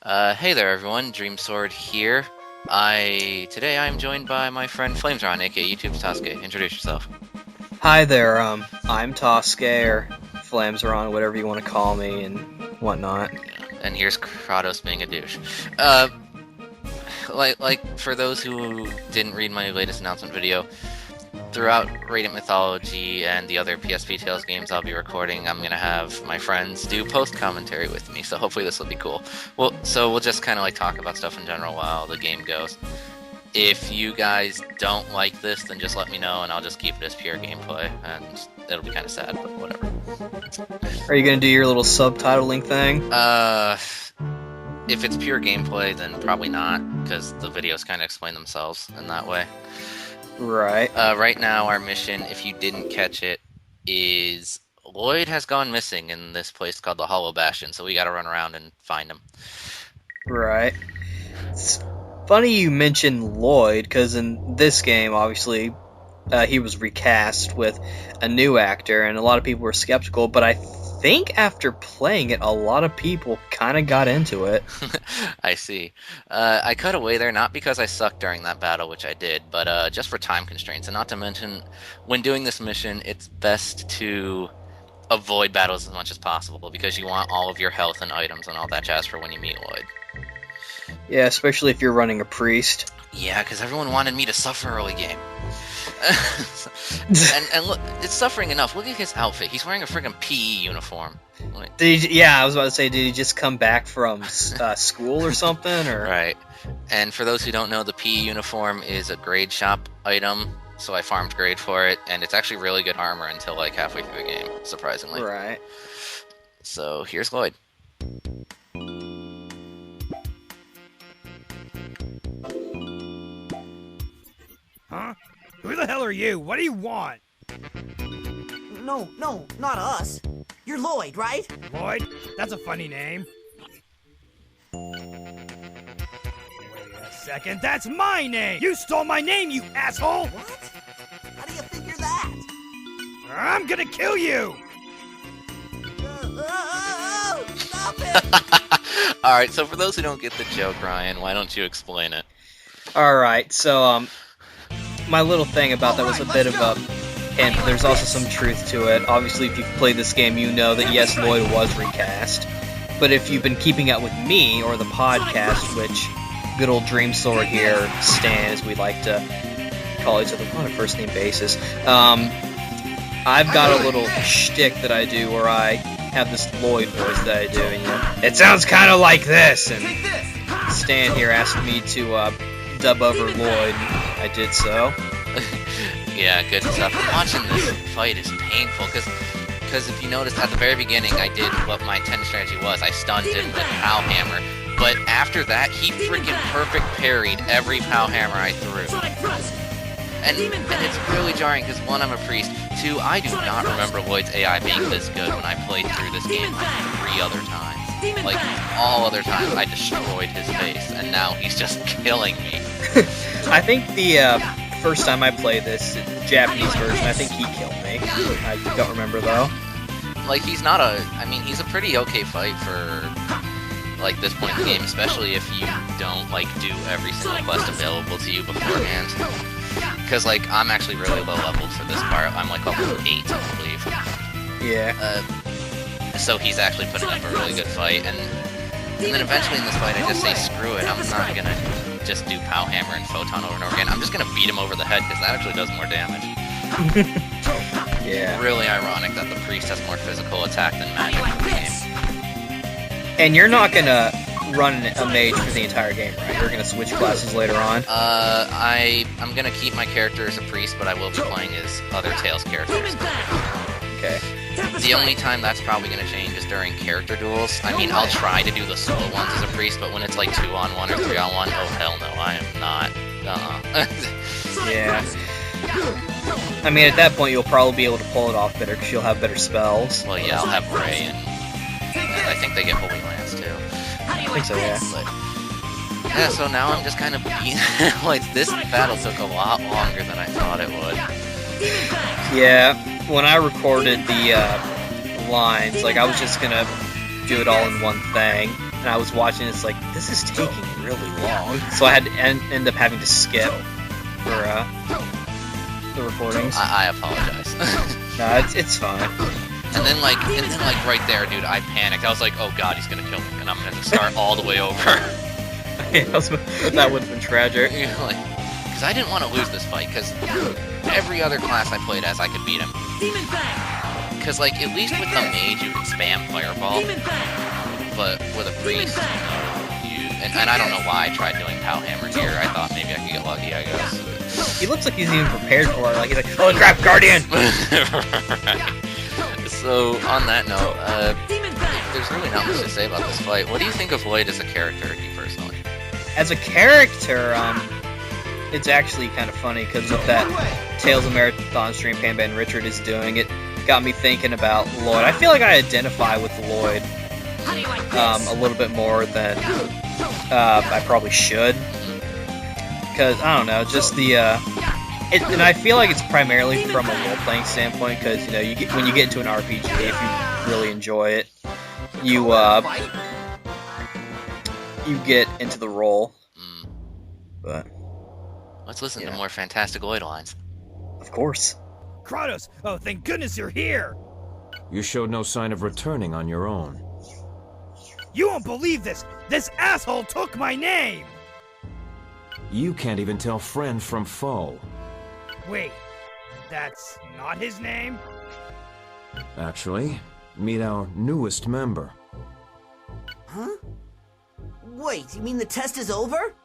Hey there, everyone. Dreamsword here. Today I'm joined by my friend Flamesron, aka YouTube's Tosuke. Introduce yourself. Hi there, I'm Tosuke, or Flamesron, whatever you want to call me, and whatnot. And here's Kratos being a douche. Uh, like for those who didn't read my latest announcement video, throughout Radiant Mythology and the other PSP Tales games I'll be recording, I'm gonna have my friends do post commentary with me. So hopefully this will be cool. We'll just kind of like talk about stuff in general while the game goes. If you guys don't like this, then just let me know, and I'll just keep it as pure gameplay, and it'll be kind of sad, but whatever. Are you gonna do your little subtitling thing? If it's pure gameplay, then probably not, because the videos kind of explain themselves in that way. Right. Right now, our mission, if you didn't catch it, is Lloyd has gone missing in this place called the Hollow Bastion, so we gotta run around and find him. Right. It's funny you mentioned Lloyd, because in this game, obviously, he was recast with a new actor, and a lot of people were skeptical, but I think after playing it, a lot of people kind of got into it. I see. I cut away there not because I sucked during that battle, which I did, but just for time constraints. And not to mention, when doing this mission, it's best to avoid battles as much as possible because you want all of your health and items and all that jazz for when you meet Lloyd. Yeah, especially if you're running a priest. Yeah, because everyone wanted me to suffer early game. and look, it's suffering enough. Look at his outfit. He's wearing a friggin' PE uniform. Like, I was about to say, did he just come back from school or something? Or right. And for those who don't know, the PE uniform is a grade shop item, so I farmed grade for it, and it's actually really good armor until like halfway through the game, surprisingly. Right. So here's Lloyd. Huh? Who the hell are you? What do you want? No, not us. You're Lloyd, right? Lloyd? That's a funny name. Wait a second, that's my name! You stole my name, you asshole! What? How do you figure that? I'm gonna kill you! Stop it! Alright, so for those who don't get the joke, Ryan, why don't you explain it? Alright, so, my little thing about that was a bit of a hint, but there's also some truth to it. Obviously, if you've played this game, you know that yes, Lloyd was recast. But if you've been keeping up with me, or the podcast, which good old Dreamsword here, Stan, as we like to call each other on a first-name basis, I've got a little shtick that I do where I have this Lloyd voice that I do, and you know, it sounds kind of like this, and Stan here asked me to dub over Lloyd, and I did so. Yeah, good stuff. Watching this fight is painful, because if you noticed at the very beginning, I did what my intended strategy was. I stunned him with Pow Hammer, but after that, he freaking perfect parried every Pow Hammer I threw. And it's really jarring, because one, I'm a priest, two, I do not remember Lloyd's AI being this good when I played through this game 3 other times. Like, all other times, I destroyed his face, and now he's just killing me. I think the first time I played this, the Japanese version, I think he killed me. I don't remember, though. Like, he's a pretty okay fight for, like, this point in the game, especially if you don't, like, do every single quest available to you beforehand. Because, like, I'm actually really low leveled for this part. I'm, like, level 8, I believe. Yeah. So he's actually putting up a really good fight, and then eventually in this fight, I just say, screw it, I'm not gonna just do Pow Hammer and Photon over and over again. I'm just gonna beat him over the head, because that actually does more damage. Yeah. Really ironic that the priest has more physical attack than magic in the game. And you're not gonna run a mage for the entire game, right? You're gonna switch classes later on? I'm gonna keep my character as a priest, but I will be playing as other Tales characters. Okay. The only time that's probably gonna change is during character duels. I mean, I'll try to do the solo ones as a priest, but when it's like 2-on-1 or 3-on-1, oh hell no, I am not. Yeah. I mean, at that point, you'll probably be able to pull it off better, because you'll have better spells. Well, yeah, I'll have Ray, and I think they get Holy Lance, too. I think so, yeah. But, yeah, so now I'm just kind of being... like, this battle took a lot longer than I thought it would. Yeah, when I recorded the lines, like, I was just gonna do it all in one thing, and I was watching. It's like this is taking really long, so I had to end up having to skip for the recordings. I apologize. No, it's fine. And then like right there, dude, I panicked. I was like, oh god, he's gonna kill me, and I'm gonna start all the way over. That would have been tragic. Like, because I didn't want to lose this fight, because every other class I played as, I could beat him. Demon Fang! Because, like, at least with the mage, you can spam Fireball, Demon Fang! but with a priest, and I don't know why I tried doing Pow Hammer here. I thought maybe I could get lucky, I guess. He looks like he's even prepared for it. Like he's like, holy crap, Guardian! So, on that note, there's really not much to say about this fight. What do you think of Lloyd as a character, you personally? As a character, it's actually kind of funny because with that Tales of Marathon stream Panban Richard is doing, it got me thinking about Lloyd. I feel like I identify with Lloyd a little bit more than I probably should. Because, I don't know, just the, and I feel like it's primarily from a role-playing standpoint, because, you know, when you get into an RPG, if you really enjoy it, you get into the role. But let's listen to more fantastic Lloyd lines. Of course. Kratos! Oh, thank goodness you're here! You showed no sign of returning on your own. You won't believe this! This asshole took my name! You can't even tell friend from foe. Wait, that's not his name? Actually, meet our newest member. Huh? Wait, you mean the test is over?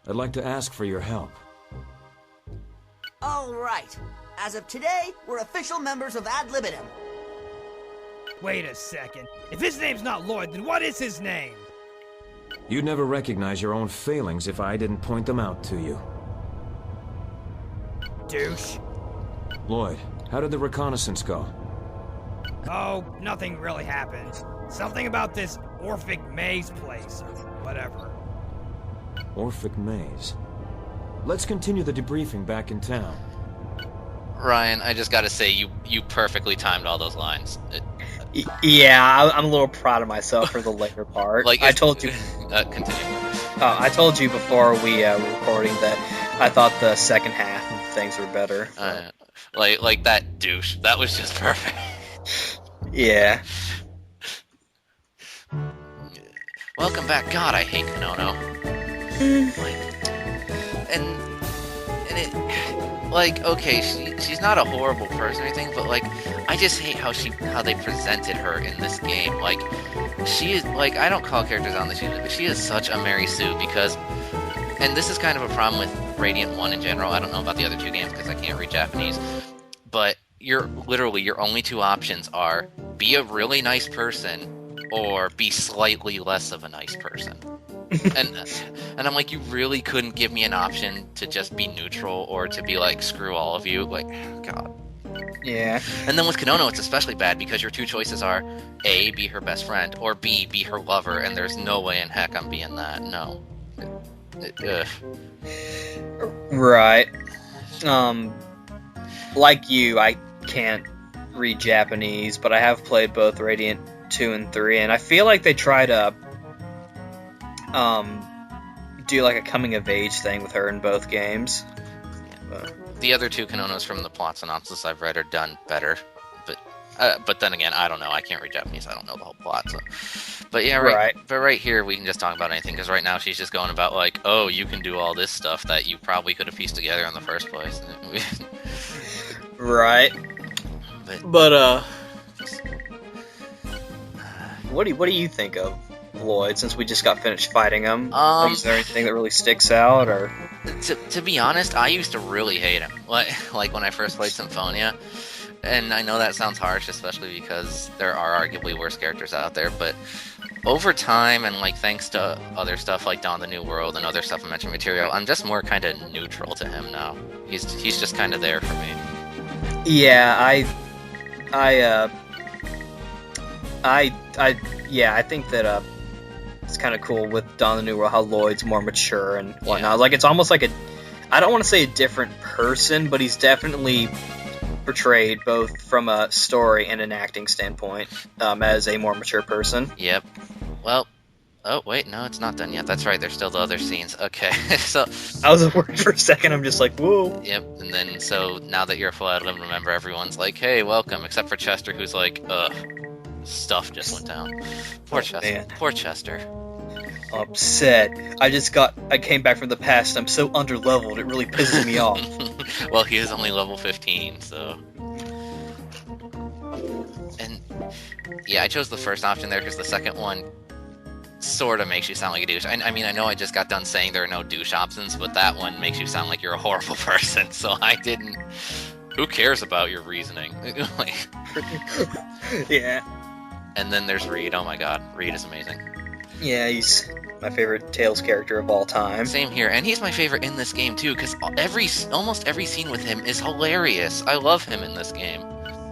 I'd like to ask for your help. All right. As of today, we're official members of Ad Libitum. Wait a second. If his name's not Lloyd, then what is his name? You'd never recognize your own failings if I didn't point them out to you. Douche. Lloyd, how did the reconnaissance go? Oh, nothing really happened. Something about this Orphic Maze place, or whatever. Orphic Maze. Let's continue the debriefing back in town. Ryan, I just gotta say, you perfectly timed all those lines. Yeah, I'm a little proud of myself for the later part. Like, I told you. Continue. I told you before we were recording that I thought the second half of things were better. Like that douche. That was just perfect. Yeah. Welcome back. God, I hate Konono. And it, like, okay, she's not a horrible person or anything, but like, I just hate how they presented her in this game. Like, she is, like, I don't call characters on this usually, but she is such a Mary Sue because, and this is kind of a problem with Radiant 1 in general. I don't know about the other two games because I can't read Japanese, but your only two options are be a really nice person or be slightly less of a nice person. and I'm like, you really couldn't give me an option to just be neutral or to be like, screw all of you. Like, God. Yeah. And then with Konono, it's especially bad because your two choices are A, be her best friend, or B, be her lover, and there's no way in heck I'm being that. No. Right. Like you, I can't read Japanese, but I have played both Radiant 2 and 3, and I feel like they try to do like a coming of age thing with her in both games. The other two Kononos from the plot synopsis I've read are done better, but then again, I don't know. I can't read Japanese. I don't know the whole plot. So. But yeah, right. But right here, we can just talk about anything because right now she's just going about like, oh, you can do all this stuff that you probably could have pieced together in the first place. Right. But what do you think of Lloyd since we just got finished fighting him? Like, is there anything that really sticks out, or? To be honest, I used to really hate him. Like when I first played Symphonia. And I know that sounds harsh, especially because there are arguably worse characters out there, but over time, and like thanks to other stuff like Dawn of the New World and other stuff I mentioned material, I'm just more kind of neutral to him now. He's just kind of there for me. Yeah, I think that it's kind of cool with Dawn of the New World how Lloyd's more mature and whatnot. Yeah. Like it's almost like I don't want to say a different person, but he's definitely portrayed both from a story and an acting standpoint as a more mature person. Yep. Well, Oh, wait, no, it's not done yet. That's right, there's still the other scenes. Okay, so... I was worried for a second, I'm just like, whoa. Yep, and then, so, now that you're a full adult, remember, everyone's like, hey, welcome, except for Chester, who's like, ugh, stuff just went down. Poor Chester. Man. Poor Chester. Upset. I came back from the past, I'm so underleveled, it really pisses me off. Well, he is only level 15, so... And, yeah, I chose the first option there, because the second one sort of makes you sound like a douche. I mean, I know I just got done saying there are no douche options, but that one makes you sound like you're a horrible person, so I didn't... Who cares about your reasoning? Like... Yeah. And then there's Reed. Oh my god, Reed is amazing. Yeah, he's my favorite Tails character of all time. Same here, and he's my favorite in this game too, because almost every scene with him is hilarious. I love him in this game.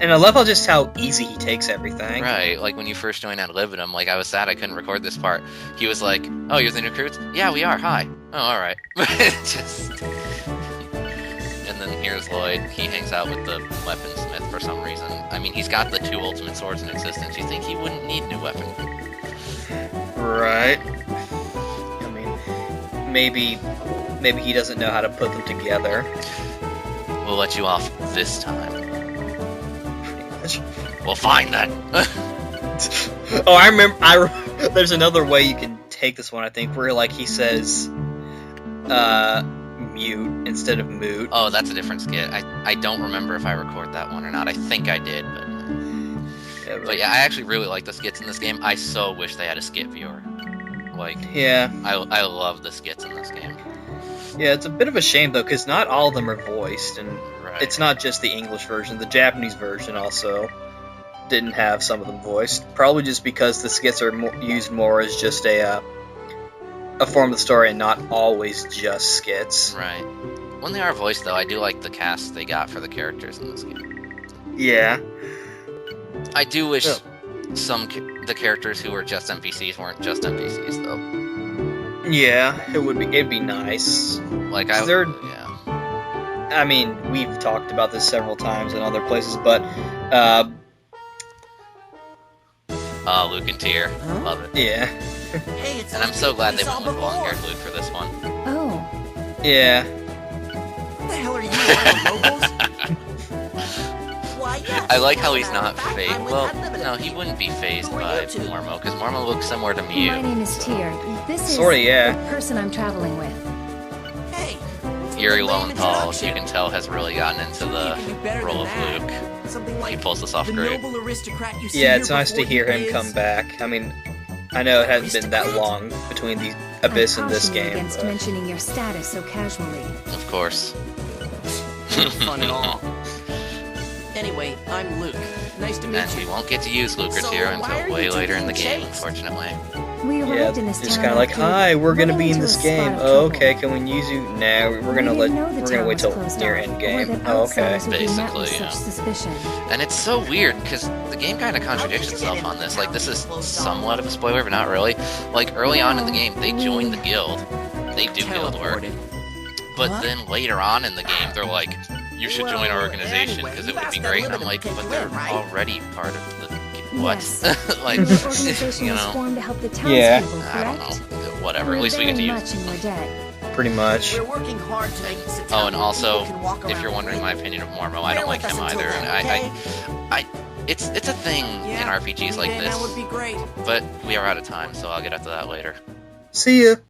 And I love how easy he takes everything. Right, like when you first joined Ad Libitum, like I was sad I couldn't record this part. He was like, "Oh, you're the new recruits? Yeah, we are. Hi. Oh, all right." Just. And then here's Lloyd. He hangs out with the weaponsmith for some reason. I mean, he's got the 2 ultimate swords in existence. You think he wouldn't need new weapon? Right. I mean, maybe he doesn't know how to put them together. We'll let you off this time. Pretty much. Well, fine then. Oh, I remember. There's another way you can take this one. I think where like he says, mute instead of moot. Oh, that's a different skit. I don't remember if I record that one or not. I think I did, but... But yeah, I actually really like the skits in this game. I so wish they had a skit viewer. Like, yeah, I love the skits in this game. Yeah, it's a bit of a shame though, because not all of them are voiced, and Right. it's not just the English version. The Japanese version also didn't have some of them voiced. Probably just because the skits are used more as just a form of the story, and not always just skits. Right. When they are voiced, though, I do like the cast they got for the characters in this game. Yeah. I do wish the characters who were just NPCs weren't just NPCs, though. Yeah, it'd be nice. Like, yeah. I mean, we've talked about this several times in other places, but Luke and Tyr. Love it. yeah. Hey, it's And I'm so glad they went with before. long-haired Luke for this one. Oh, Yeah. What the hell are you, one of the locals? Why, yes. I like how he's not Matter of fact, phased. I'm with Well, Ad Libitum. no, he wouldn't be phased Who are by you two? Mormo, because Mormo looks similar to Mew. my name is Tyr. This is Sorta, yeah. the person I'm traveling with. Hey. Yuri lame Lowenthal, introduction. you can tell, has really gotten into the You can do better role than of that. Luke. Something like He pulls this off the great. noble aristocrat you see Yeah, here it's nice to before hear you him is- come back. I mean, I know it hasn't been that long between the Abyss I and this caution you game. against But... mentioning your status so casually. Of course. Fun at all. Anyway, I'm Luke. Nice to meet And we you. won't get to use Luke or So, Tyr why are until way you two later in the being game, chased? unfortunately. We Yeah, arrived in this just town kind of like, after hi, we're gonna running be in into this a game. spot of Oh, trouble. okay, can we use you? No, we're gonna We didn't know the wait town till was closed near off, end or game. that Oh, okay. outsiders would be met with Basically, yeah. such suspicion. And it's so weird, because the game kind of contradicts itself on this. Like, this is somewhat of a spoiler, but not really. Like, early on in the game, they join the guild. They do guild work. Teleported. But What? then later on in the game, they're like, you should join our Well, organization, anyway, because you it would be asked great. Ad And I'm Libitum like, to take but you they're in, right? already part of the... What? Yes. Like, Your organization you was know, formed to help the Yeah. townspeople, I don't correct? know. Whatever. We're At least we get to very use much in your debt. Pretty much. We're working hard to make this a Oh, town and where also, people can walk if you're around wondering my freely. opinion of Mormo, I Bear don't like with us him until either. then, And okay? it's a thing in Yeah, RPGs like yeah, this. that would be great. But we are out of time, so I'll get up to that later. See ya.